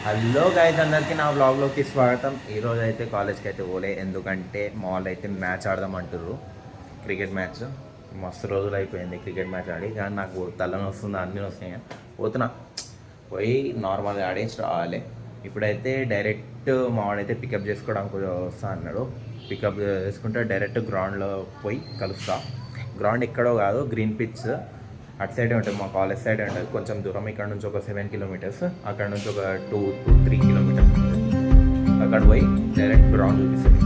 Hello guys, అందరికీ నా బ్లాగ్లోకి స్వాగతం. ఈరోజు అయితే కాలేజ్కి అయితే పోలే, ఎందుకంటే మాల్ అయితే మ్యాచ్ ఆడదాం అంటుర్రు. క్రికెట్ మ్యాచ్ మస్తు రోజులు అయిపోయింది క్రికెట్ మ్యాచ్ ఆడి, కానీ నాకు తలని వస్తుంది, అన్నీ వస్తున్నాయి. పోతున్నా, పోయి నార్మల్గా ఆడేసి రావాలి. ఇప్పుడైతే డైరెక్ట్ మావాడైతే పికప్ చేసుకోవడానికి వస్తా అన్నాడు. పికప్ చేసుకుంటే డైరెక్ట్ గ్రౌండ్లో పోయి కలుస్తా. గ్రౌండ్ ఎక్కడో కాదు, గ్రీన్ పిచ్ అటు సైడే ఉంటుంది, మా కాలేజ్ సైడే ఉంటుంది. కొంచెం దూరం, ఇక్కడ నుంచి ఒక 7 kilometers, అక్కడ నుంచి ఒక 2-3 kilometers. అక్కడ పోయి డైరెక్ట్ గ్రౌండ్ చూపిస్తుంది.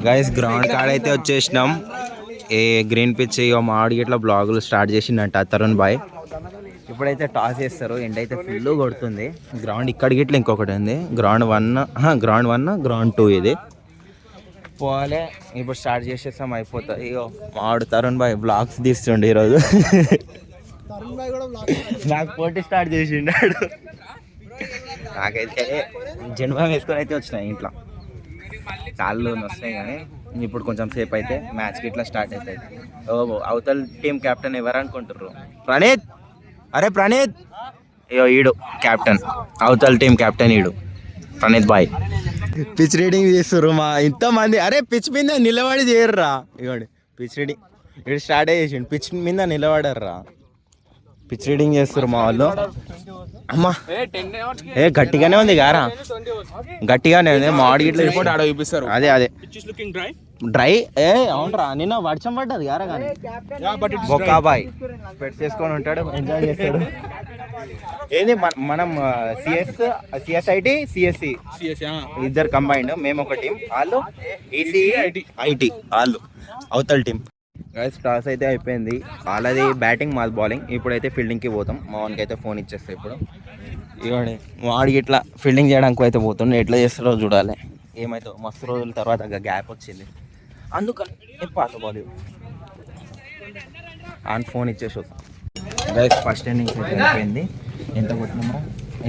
గైస్, గ్రౌండ్ కాడైతే వచ్చేసినాం. ఏ గ్రీన్ పిచ్ మా ఆడికి ఇట్లా బ్లాగులు స్టార్ట్ చేసిందంట తరుణ్ బాయ్. ఇప్పుడైతే టాస్ చేస్తారు, ఎండ్ అయితే ఫుల్ కొడుతుంది. గ్రౌండ్ ఇక్కడికి ఇట్లా ఇంకొకటి ఉంది, గ్రౌండ్ 1, గ్రౌండ్ 2 ఇది. పోలే, ఇప్పుడు స్టార్ట్ చేసేస్తాం, అయిపోతుంది. ఇగో మాడు తరుణ్ బాయ్ బ్లాగ్స్ తీస్తుండే ఈరోజు. నాకు పోటీ స్టార్ట్ చేసిండాడు. నాకైతే జన్మ వేసుకొని అయితే వచ్చినాయి, ఇంట్లో కాళ్ళు వస్తాయి. కానీ ఇప్పుడు కొంచెం సేపు అయితే మ్యాచ్కి ఇట్లా స్టార్ట్ అవుతుంది. ఓ అవతల టీం కెప్టెన్ ఎవరు అనుకుంటారు? ప్రణీత్. అరే ప్రణీత్, అయ్యో ఈడు కెప్టెన్, అవతల టీం కెప్టెన్ ఈడు ప్రణీత్ బాయ్. పిచ్ రీడింగ్ చేస్తారు మా ఇంతమంది. అరే పిచ్ మీద నిలబడి చేయర్రా. ఇవ్వండి పిచ్ రీడింగ్, ఇక్కడ స్టార్ట్ చేసిండు. పిచ్ మీద నిలబడర్రా, పిచ్ రీడింగ్ చేస్తారు మా వాళ్ళు. అమ్మా గట్టిగానే ఉంది గారా, గట్టిగానే ఉంది. మా ఆడి గిట్ల చూపిస్తారు. అదే డ్రై. అవునరా, నిన్న వర్షం పడ్డది గారా. కానీ బొక్కాబాయ్ పెట్ చేసుకొని ఉంటాడు, ఎంజాయ్ చేస్తాడు. ఏది మనం సిఎస్ఐటి సిఎస్సి ఇద్దరు కంబైండ్, మేము ఒక టీం, వాళ్ళు ఐటీ వాళ్ళు అవతల టీం. గైస్, టాస్ అయితే అయిపోయింది, వాళ్ళది బ్యాటింగ్ మాది బౌలింగ్. ఇప్పుడైతే ఫీల్డింగ్కి పోతాం. మా వానికి అయితే ఫోన్ ఇచ్చేస్తాయి ఇప్పుడు. ఇవ్వండి మా వాడికి ఇట్లా ఫీల్డింగ్ చేయడానికి అయితే పోతుండే, ఎట్లా చేస్తారో చూడాలి. ఏమైతే మస్తు రోజుల తర్వాత గ్యాప్ వచ్చింది, అందుకని పాత బాల్ ఆన్ ఫోన్ ఇచ్చేసి వస్తాం. గైస్, ఫస్ట్ ఇన్నింగ్స్ అయితే అయిపోయింది. ఎంత కొట్టినామో,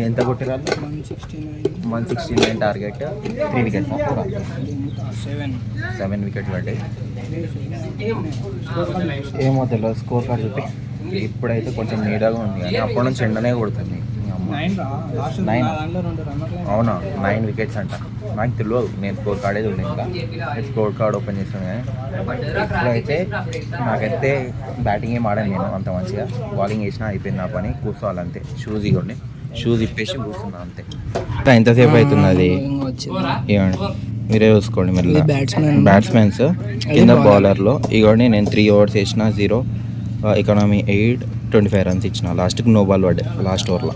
ఎంత కొట్టిరాళ్ళు? 169 టార్గెట్, 3 వికెట్స్, 7 వికెట్లు పడ్డాయి. ఏమో తెలియదు, స్కోర్ కార్డ్ చూపి. ఇప్పుడైతే కొంచెం నీడగా ఉంది, కానీ అప్పటి నుంచి ఎండనే కొడుతుంది. 9, అవునా, 9 వికెట్స్ అంట. నాకు తెలియదు, నేను స్కోర్ కార్డే చూడలేదు. ఇంకా స్కోర్ కార్డ్ ఓపెన్ చేస్తాను. కానీ ఇప్పుడైతే నాకైతే బ్యాటింగ్ ఏం ఆడాను నేను అంత మంచిగా. బౌలింగ్ వేసినా అయిపోయింది నా పని, కూర్చోవాలంతే. షూస్ ఇవ్వండి, షూస్ ఇప్పేసి కూర్చున్నా అంతే. ఎంతసేపు అవుతుంది అది ఇవ్వండి, మీరే చూసుకోండి. మీరు బ్యాట్స్మెన్స్ కింద బౌలర్లో ఇవ్వండి. నేను 3 overs వేసిన 0 ఎకానమీ 8, 25 runs ఇచ్చిన. లాస్ట్కి నో బాల్ పడ్డాయి లాస్ట్ ఓవర్లో.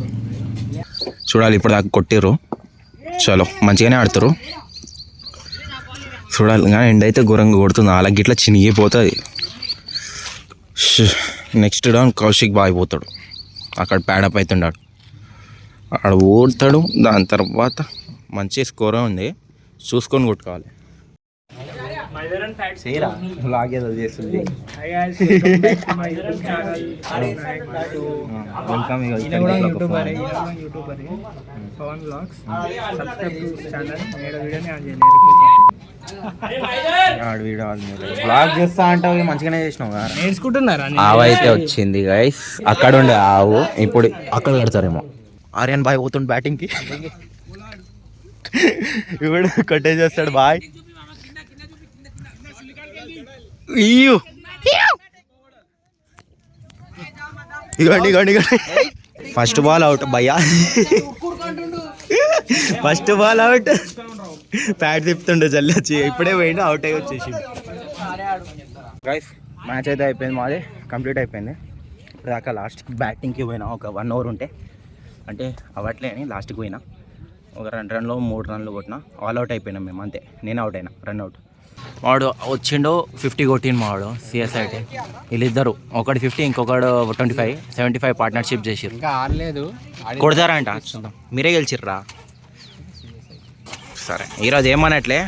చూడాలి, ఇప్పుడు దాకా కొట్టిర్రు, చలో మంచిగానే ఆడుతారు. చూడాలి, కానీ ఎండ్ అయితే ఘోరంగా కొడుతుంది, అలాగే ఇట్లా చినిగిపోతుంది. నెక్స్ట్ డౌన్ కౌశిక్ బాగా అయిపోతాడు, అక్కడ ప్యాడప్ అవుతుండాడు, ఆడ ఓడతాడు. దాని తర్వాత మంచి స్కోర్ ఉంది, చూసుకొని కొట్టుకోవాలి. చేస్తుంది బ్లాగ్ చేస్తా అంటావు, మంచిగానే చేసినావు. నేర్చుకుంటున్నారా? ఆవు అయితే వచ్చింది గైస్, అక్కడ ఉండే ఆవు ఇప్పుడు అక్కడ పెడతారేమో. ఆర్యన్ బాయ్ పోతుండు బ్యాటింగ్కి, ఇప్పుడు కొట్టేసేస్తాడు బాయ్. ఇగోండి ఫస్ట్ బాల్ అవుట్ భయ్యా, ఫస్ట్ బాల్ అవుట్. ప్యాడ్ తిప్పుతుండే జల్లి వచ్చి, ఇప్పుడే పోయిండు, అవుట్ అయ్యి వచ్చేసి. గైస్, మ్యాచ్ అయితే అయిపోయింది, మాది కంప్లీట్ అయిపోయింది. ఇప్పుడు దాకా లాస్ట్కి బ్యాటింగ్కి పోయినా, ఒక 1 over ఉంటే, అంటే అవట్లే అని లాస్ట్కి పోయినా. ఒక 2 runs 3 runs కొట్టినా, ఆల్ అవుట్ అయిపోయినాం మేము, అంతే. నేను అవుట్ అయినా, రన్ అవుట్. వాడు వచ్చిండో 50 కొట్టిండు మావాడు సిఎస్ఐటి. వీళ్ళిద్దరు, ఒకటి 50, ఇంకొకడు 25, 75 పార్ట్నర్షిప్ చేసిర్రు. కొడతారా అంట, మీరే గెలిచిర్రా. సరే, ఈరోజు ఏమనట్లే,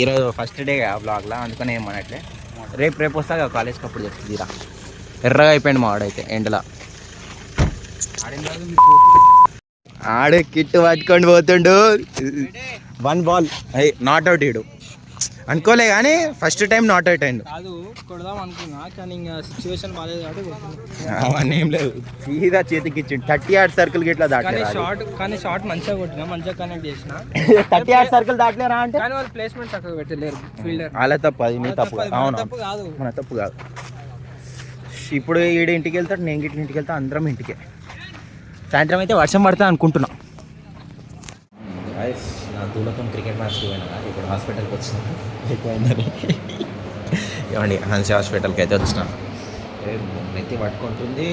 ఈరోజు ఫస్ట్ డే బ్లాగ్లా, అందుకని ఏమనట్లే. రేపు వస్తా కదా కాలేజ్కి, అప్పుడు చెప్తుంది. రా ఎర్రగా అయిపోయింది మావాడైతే ఎండలా. ఆడు కిట్ పట్టుకొని పోతుండు, 1 ball నాట్ అవుట్. ఇడు అనుకోలే కానీ ఫస్ట్ టైం నాట్ అటెండ్ కాదు కొడదాం అనుకున్నా కానీ ఇంకా సిచ్యువేషన్ బాగాలేదు కాబట్టి అవన్నీ ఏం లేదు సీదా చేతికి ఇచ్చిండు 30 యార్డ్ సర్కిల్ గిట్లా కానీ దాటలేదు షార్ట్ మంచిగా కొట్టినా మంచిగా కనెక్ట్ చేసిన 30 యార్డ్ సర్కిల్ దాటలేరా అంటే కానీ వాళ్ళు ప్లేస్మెంట్ చక్కగా పెట్టలేరు ఫీల్డర్ అలా తప్పు అది మీ తప్పు అవును తప్పు కాదు మన తప్పు కాదు ఇప్పుడు ఈడ ఇంటికి వెళ్తాడు నేను గిట్ల ఇంటికి వెళ్తా అందరం ఇంటికే సాయంత్రం అయితే వర్షం పడతా అనుకుంటున్నా నా దూలతో క్రికెట్ మ్యాచ్ పోయినా ఇప్పుడు హాస్పిటల్కి వచ్చిన ఎక్కువైందని ఏమండి హన్సీ హాస్పిటల్కి అయితే వచ్చిన నెత్తి పట్టుకుంటుంది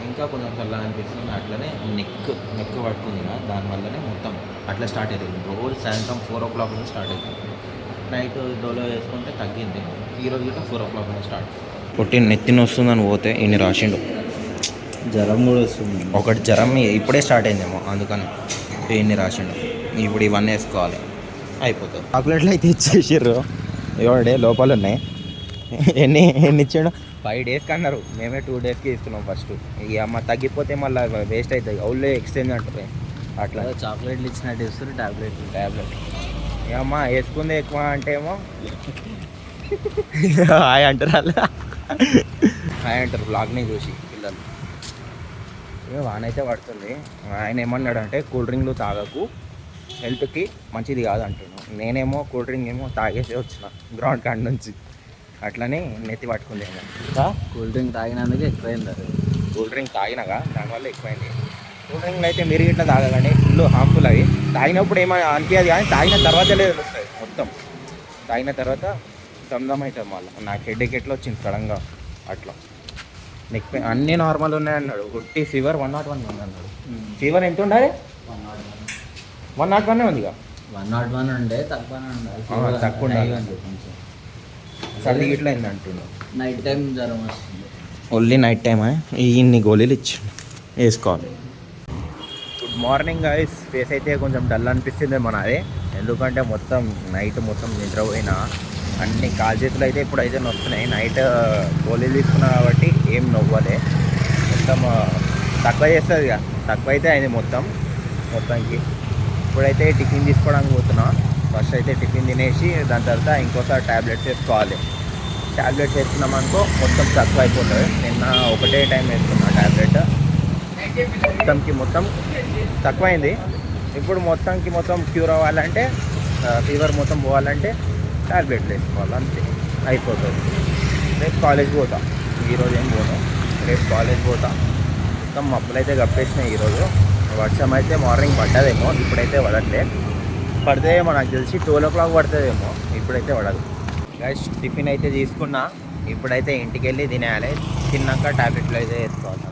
ఇంకా కొంచెం చల్ల అనిపిస్తుంది అట్లనే నెక్ పట్టుకుంది కదా దానివల్లనే మొత్తం అట్లా స్టార్ట్ అవుతుంది రోజు సాయంత్రం 4 o'clock నుంచి స్టార్ట్ అవుతుంది నైట్ డోలో వేసుకుంటే తగ్గింది ఈరోజు కూడా 4 o'clock నుంచి స్టార్ట్ కొట్టి నెత్తిని వస్తుందని పోతే ఇన్ని రాసిండు జ్వరం కూడా వస్తుంది ఒకటి జ్వరం ఇప్పుడే స్టార్ట్ అయిందేమో అందుకని ఇన్ని రాసిండు ఇప్పుడు ఇవన్నీ వేసుకోవాలి అయిపోతుంది చాక్లెట్లు అయితే ఇచ్చేసారు ఇవ్వడే లోపల ఉన్నాయి ఎన్ని ఇచ్చాడు 5 daysకి అన్నారు మేమే 2 daysకి ఇస్తున్నాం ఫస్ట్ ఇక అమ్మ తగ్గిపోతే మళ్ళీ వేస్ట్ అవుతుంది అవులే ఎక్స్చేంజ్ అంటారు అట్లా చాక్లెట్లు ఇచ్చినట్టు ఇస్తారు ట్యాబ్లెట్ ఇక అమ్మ వేసుకుంది ఎక్కువ అంటే ఏమో హాయ్ అంటారు అలా హాయ్ అంటారు బ్లాగ్ని చూసి పిల్లలు ఇక వానైతే పడుతుంది ఆయన ఏమన్నాడు అంటే కూల్ డ్రింక్లు తాగకు హెల్త్కి మంచిది కాదు అంటున్నాను నేనేమో కూల్ డ్రింక్ ఏమో తాగేసి వచ్చిన గ్రౌండ్ కాడ నుంచి అట్లనే నెత్తి పట్టుకుందేమో కూల్ డ్రింక్ తాగినందుకే ఎక్కువైంది అది కూల్ డ్రింక్ తాగినాగా దానివల్ల ఎక్కువైంది కూల్ డ్రింక్ అయితే మీరు ఇట్లా తాగకండి ఫుల్ హార్మ్ఫుల్ అవి తాగినప్పుడు ఏమో అనిపించదు కానీ తాగిన తర్వాత లేదు వస్తుంది మొత్తం తాగిన తర్వాత దమ్దమ్ అవుతుంది మళ్ళీ నాకు హెడేక్ ఎట్లా వచ్చింది సడన్గా అట్లా నెక్ పెయిన్ అన్నీ నార్మల్ ఉన్నాయన్నాడు ఒట్టి ఫీవర్ 101 ఉంది అన్నాడు ఫీవర్ ఎంత ఉండాలి 101 ఉంది ఇక 101 ఉండే తక్కువ ఉండాలి సర్ది ఇట్లా అయింది అంటున్నాడు నైట్ టైం జ్వరం వస్తుంది ఓన్లీ నైట్ టైమా ఇన్ని గోళీలు ఇచ్చి వేసుకోవాలి గుడ్ మార్నింగ్ గైస్ ఫేస్ అయితే కొంచెం డల్ అనిపిస్తుంది మనది ఎందుకంటే మొత్తం నైట్ మొత్తం నిద్రపోయినా అన్ని కాలు చేతులు అయితే ఇప్పుడైతే నొస్తున్నాయి నైట్ గోళీలు తీసుకున్నా కాబట్టి ఏం నవ్వలే మొత్తం తక్కువ చేస్తుంది ఇక తక్కువ అయితే అయింది మొత్తానికి ఇప్పుడైతే టిఫిన్ తీసుకోవడానికి పోతున్నా ఫస్ట్ అయితే టిఫిన్ తినేసి దాని తర్వాత ఇంకోసారి ట్యాబ్లెట్స్ వేసుకోవాలి ట్యాబ్లెట్స్ వేసుకున్నామనుకో మొత్తం తక్కువ అయిపోతుంది నిన్న ఒకటే టైం వేసుకున్నా ట్యాబ్లెట్ మొత్తం తక్కువైంది ఇప్పుడు మొత్తం క్యూర్ అవ్వాలంటే ఫీవర్ మొత్తం పోవాలంటే ట్యాబ్లెట్లు వేసుకోవాలి అంతే అయిపోతుంది రేపు కాలేజ్ పోతా ఈరోజు ఏం పోతాం రేపు కాలేజ్ పోతా మొత్తం మబ్బులు అయితే కప్పేసినాయి ఈరోజు వర్షం అయితే మార్నింగ్ పడ్డదేమో ఇప్పుడైతే పడట్లే పడితేమో నాకు తెలిసి 12 o'clock పడుతుందేమో ఇప్పుడైతే పడదు గైస్ టిఫిన్ అయితే తీసుకున్నా ఇప్పుడైతే ఇంటికి వెళ్ళి తినేయాలి తిన్నాక ట్యాబ్లెట్లు అయితే వేసుకోవాలి